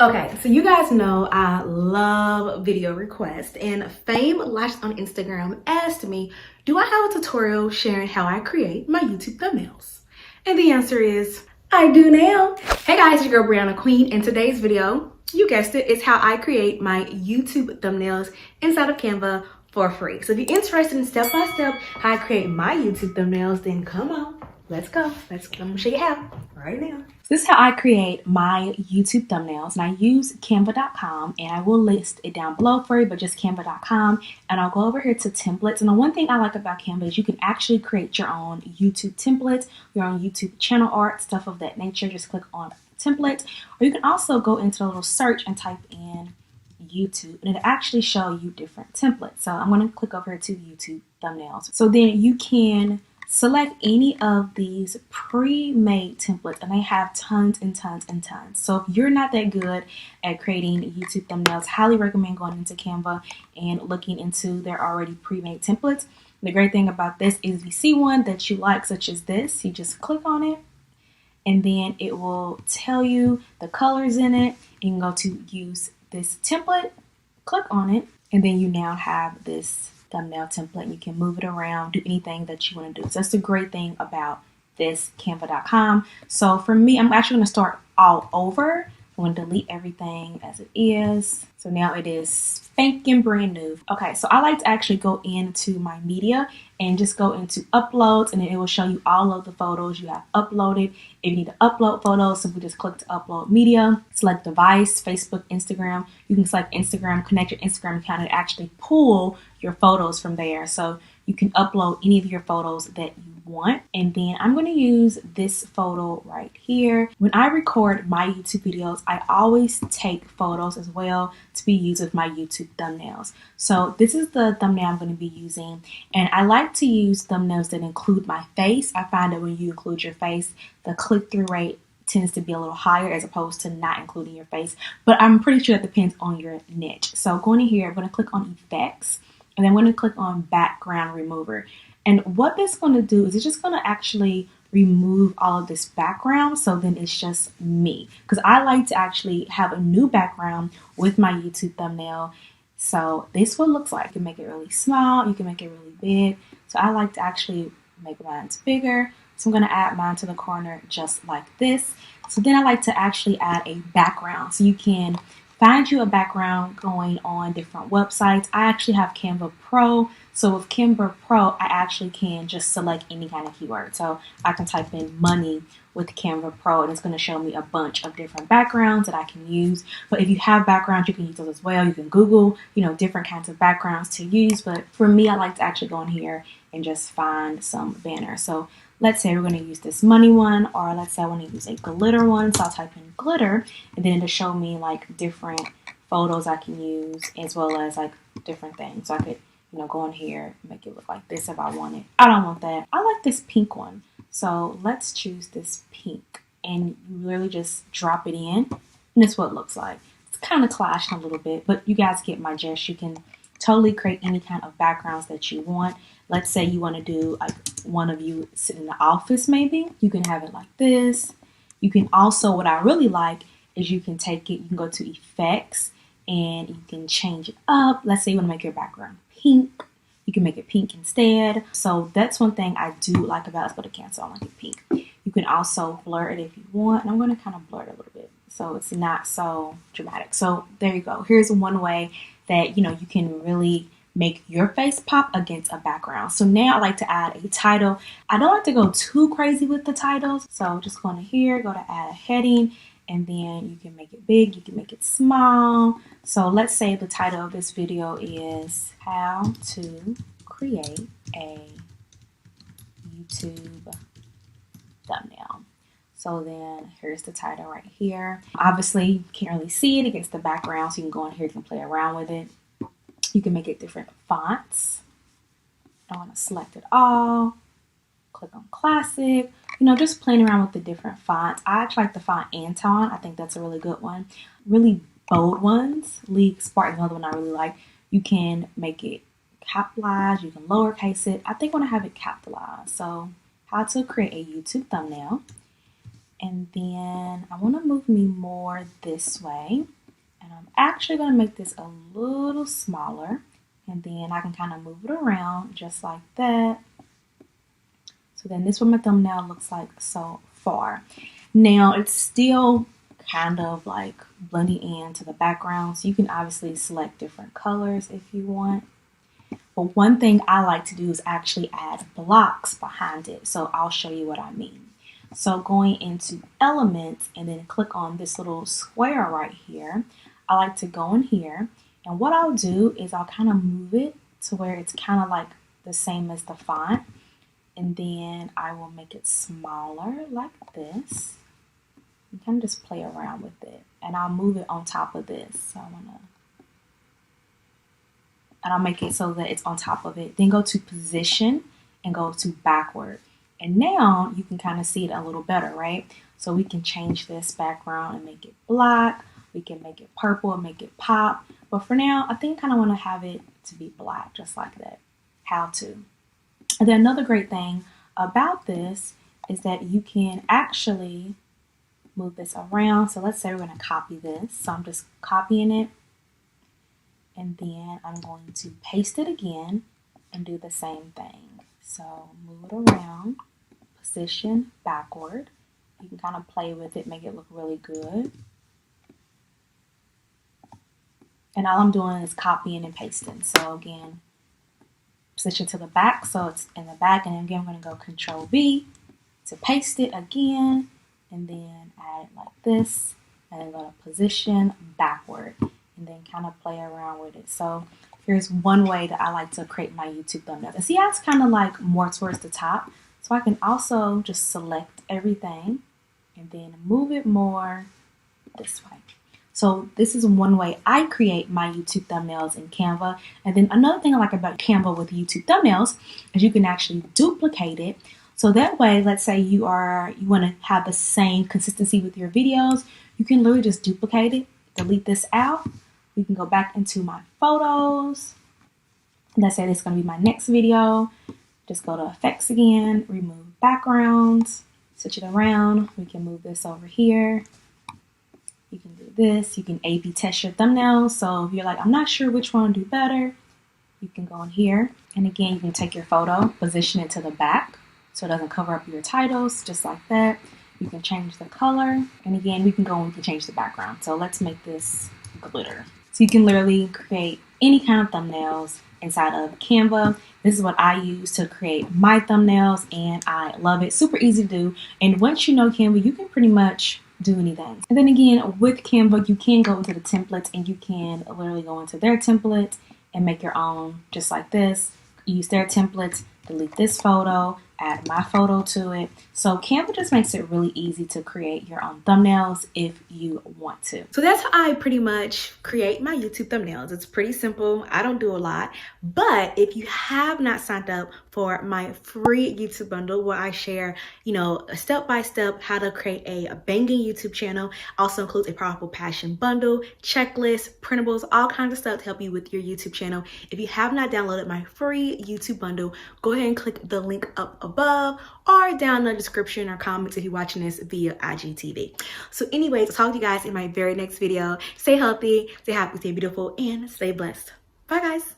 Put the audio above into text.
Okay, so you guys know I love video requests, and Fame Lashes on Instagram asked me, do I have a tutorial sharing how I create my YouTube thumbnails? And the answer is, I do now. Hey guys, it's your girl Brianna Queen, and today's video, you guessed it, is how I create my YouTube thumbnails inside of Canva for free. So if you're interested in step-by-step how I create my YouTube thumbnails, then come on, let's go. I'm gonna show you how right now. This is how I create my YouTube thumbnails, and I use canva.com, and I will list it down below for you, but just canva.com. And I'll go over here to templates. And the one thing I like about Canva is you can actually create your own YouTube templates, your own YouTube channel art, stuff of that nature. Just click on template, or you can also go into a little search and type in YouTube, and it'll actually show you different templates. So I'm going to click over here to YouTube thumbnails. So then you can select any of these pre-made templates, and they have tons and tons and tons. So if you're not that good at creating YouTube thumbnails, highly recommend going into Canva and looking into their already pre-made templates. The great thing about this is if you see one that you like, such as this, you just click on it, and then it will tell you the colors in it. You can go to use this template, click on it, and then you now have this thumbnail template. You can move it around, do anything that you want to do. So that's the great thing about this canva.com. So for me, I'm actually going to start all over. I'm going to delete everything as it is. So now it is spanking brand new. Okay, so I like to actually go into my media and just go into uploads, and then it will show you all of the photos you have uploaded. If you need to upload photos, simply just click to upload media, select device, Facebook, Instagram. You can select Instagram, connect your Instagram account, and actually pull your photos from there. So you can upload any of your photos that you want. And then I'm going to use this photo right here. When I record my YouTube videos, I always take photos as well to be used with my YouTube thumbnails. So this is the thumbnail I'm going to be using, and I like to use thumbnails that include my face. I find that when you include your face, the click-through rate tends to be a little higher as opposed to not including your face, but I'm pretty sure it depends on your niche. So going in here, I'm going to click on effects, and then I'm going to click on background remover. And what this is going to do is it's just going to actually remove all of this background, so then it's just me, because I like to actually have a new background with my YouTube thumbnail. So this is what it looks like. You can make it really small, you can make it really big. So I like to actually make mine bigger. So I'm going to add mine to the corner just like this. So then I like to actually add a background. So you can find you a background going on different websites. I actually have Canva Pro. So with Canva Pro, I actually can just select any kind of keyword. So I can type in money with Canva Pro, and it's going to show me a bunch of different backgrounds that I can use. But if you have backgrounds, you can use those as well. You can Google, different kinds of backgrounds to use. But for me, I like to actually go in here and just find some banners. So let's say we're going to use this money one, or let's say I want to use a glitter one. So I'll type in glitter, and then it'll show me like different photos I can use, as well as like different things. So I could, go in here, make it look like this if I want it. I don't want that. I like this pink one. So let's choose this pink, and you literally just drop it in, and that's what it looks like. It's kind of clashing a little bit, but you guys get my gist. You can totally create any kind of backgrounds that you want. Let's say you want to do like one of you sit in the office, maybe. You can have it like this. You can also, what I really like is you can take it, you can go to effects, and you can change it up. Let's say you want to make your background pink. You can make it pink instead. So that's one thing I do like about it. Let's go to cancel, I like it pink. You can also blur it if you want. And I'm going to kind of blur it a little bit so it's not so dramatic. So there you go. Here's one way that, you can really make your face pop against a background. So now I like to add a title. I don't like to go too crazy with the titles. So just go to here, go to add a heading, and then you can make it big, you can make it small. So let's say the title of this video is how to create a YouTube thumbnail. So then here's the title right here. Obviously, you can't really see it against the background, so you can go in here, you can play around with it. You can make it different fonts. I want to select it all. Click on classic. Just playing around with the different fonts. I actually like the font Anton. I think that's a really good one. Really bold ones. League Spark, another one I really like. You can make it capitalized. You can lowercase it. I think I want to have it capitalized. So how to create a YouTube thumbnail. And then I want to move me more this way. And I'm actually going to make this a little smaller. And then I can kind of move it around just like that. So then this is what my thumbnail looks like so far. Now it's still kind of like blending into the background. So you can obviously select different colors if you want. But one thing I like to do is actually add blocks behind it. So I'll show you what I mean. So going into elements and then click on this little square right here. I like to go in here, and what I'll do is I'll kind of move it to where it's kind of like the same as the font. And then I will make it smaller like this. And kind of just play around with it. And I'll move it on top of this. So and I'll make it so that it's on top of it. Then go to position and go to backward. And now you can kind of see it a little better, right? So we can change this background and make it black. We can make it purple and make it pop. But for now, I think I kind of want to have it to be black, just like that. How to. And then another great thing about this is that you can actually move this around. So let's say we're going to copy this. So I'm just copying it. And then I'm going to paste it again and do the same thing. So move it around, position backward. You can kind of play with it, make it look really good. And all I'm doing is copying and pasting. So again, position to the back, so it's in the back, and then again, I'm going to go Control V to paste it again, and then add it like this, and then go to position backward, and then kind of play around with it. So here's one way that I like to create my YouTube thumbnails. And see how it's kind of like more towards the top, so I can also just select everything, and then move it more this way. So this is one way I create my YouTube thumbnails in Canva. And then another thing I like about Canva with YouTube thumbnails is you can actually duplicate it. So that way, let's say you want to have the same consistency with your videos, you can literally just duplicate it, delete this out. We can go back into my photos. Let's say this is going to be my next video. Just go to effects again, remove backgrounds, switch it around. We can move this over here. You can do this. You can A/B test your thumbnails. So if you're like, I'm not sure which one to do better, you can go in here. And again, you can take your photo, position it to the back so it doesn't cover up your titles, just like that. You can change the color. And again, we can go and we can change the background. So let's make this glitter. So you can literally create any kind of thumbnails inside of Canva. This is what I use to create my thumbnails, and I love it. Super easy to do. And once you know Canva, you can pretty much do anything. And then again, with Canva, you can go into the templates and you can literally go into their templates and make your own, just like this. Use their templates, delete this photo, add my photo to it. So Canva just makes it really easy to create your own thumbnails if you want to. So that's how I pretty much create my YouTube thumbnails. It's pretty simple. I don't do a lot, but if you have not signed up for my free YouTube bundle where I share, a step-by-step how to create a banging YouTube channel, also includes a powerful passion bundle, checklist, printables, all kinds of stuff to help you with your YouTube channel. If you have not downloaded my free YouTube bundle, go ahead and click the link up above or down in the description or comments if you're watching this via IGTV. So anyways, I'll talk to you guys in my very next video. Stay healthy, stay happy, stay beautiful, and stay blessed. Bye guys.